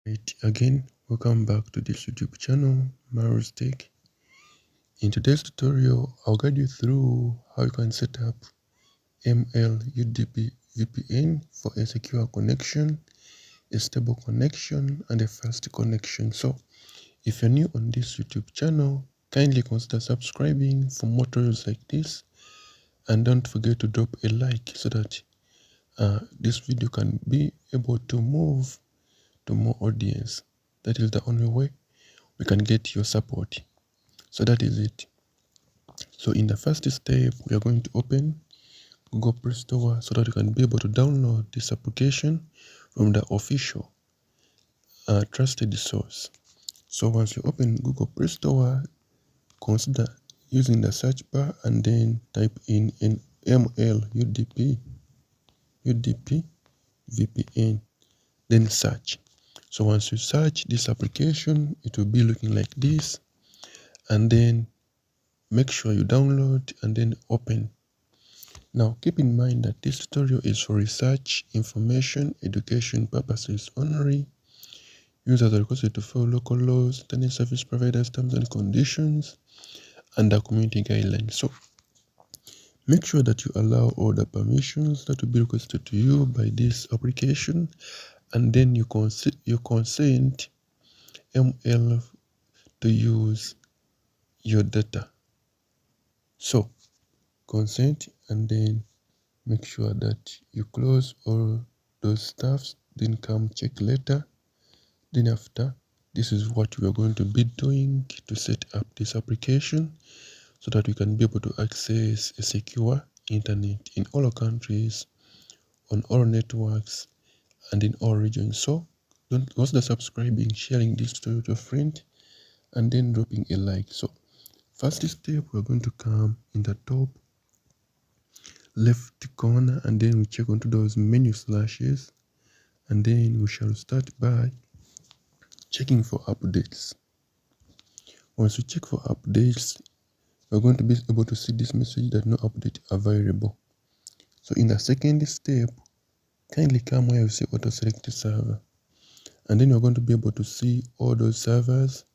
Right, again, welcome back to this YouTube channel, Maro's Tech. In today's tutorial, I'll guide you through how you can set up ML UDP VPN for a secure connection, a stable connection, and a fast connection. So, if you're new on this YouTube channel, kindly consider subscribing for more tutorials like this, and don't forget to drop a like so that this video can be able to move to more audience. That is the only way we can get your support. So that is it. So in the first step, we are going to open Google Play Store so that you can be able to download this application from the official trusted source. So once you open Google Play Store, consider using the search bar and then type in ML UDP VPN, then search. So once you search this application, it will be looking like this, and then make sure you download and then open. Now keep in mind that this tutorial is for research, information, education purposes only. Users are requested to follow local laws, internet service providers' terms and conditions, and the community guidelines. So make sure that you allow all the permissions that will be requested to you by this application, and then you consent ML to use your data. So consent and then make sure that you close all those stuffs, then come check later. Then after, this is what we are going to be doing to set up this application so that we can be able to access a secure internet in all our countries, on all networks, and in all regions. So don't consider subscribing, sharing this tutorial to a friend, and then dropping a like. So first step, we're going to come in the top left corner, and then we check onto those menu slashes, and then we shall start by checking for updates. Once we check for updates, we're going to be able to see this message that no update available. So in the second step, kindly come where you see auto select server, and then you're going to be able to see all those servers,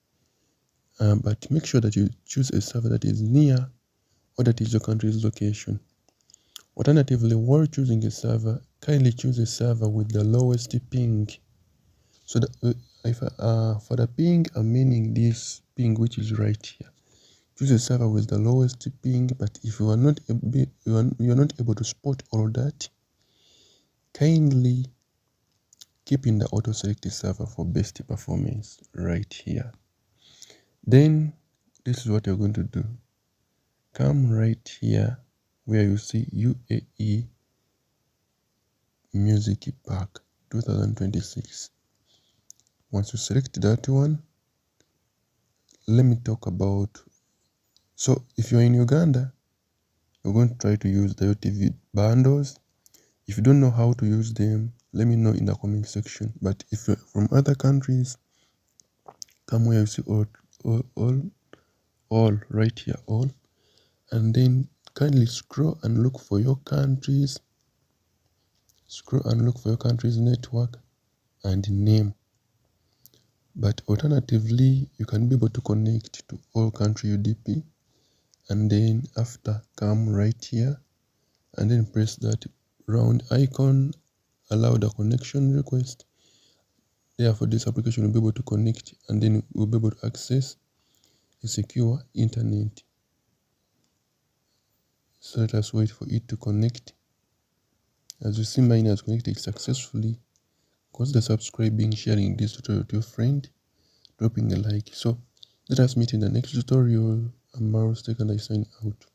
but make sure that you choose a server that is near or that is your country's location. Alternatively, while choosing a server, kindly choose a server with the lowest ping. So that for the ping, I'm meaning this ping which is right here. Choose a server with the lowest ping, but if you are not able to spot all that, kindly keep in the auto select server for best performance right here. Then this is what you're going to do. Come right here where you see UAE Music Pack 2026. Once you select that one, let me talk about, so if you're in Uganda, you're going to try to use the UTV bundles. If you don't know how to use them, let me know in the comment section. But if you're from other countries, come where you see all right here, all, and then kindly scroll and look for your countries. Scroll and look for your country's network and name. But alternatively, you can be able to connect to all country UDP, and then after, come right here and then press that round icon, allow the connection request. Therefore, this application will be able to connect, and then we'll be able to access a secure internet. So let us wait for it to connect. As you see, mine has connected successfully. Consider subscribing, sharing this tutorial to your friend, dropping a like. So let us meet in the next tutorial. I'm Maros Tech and I sign out.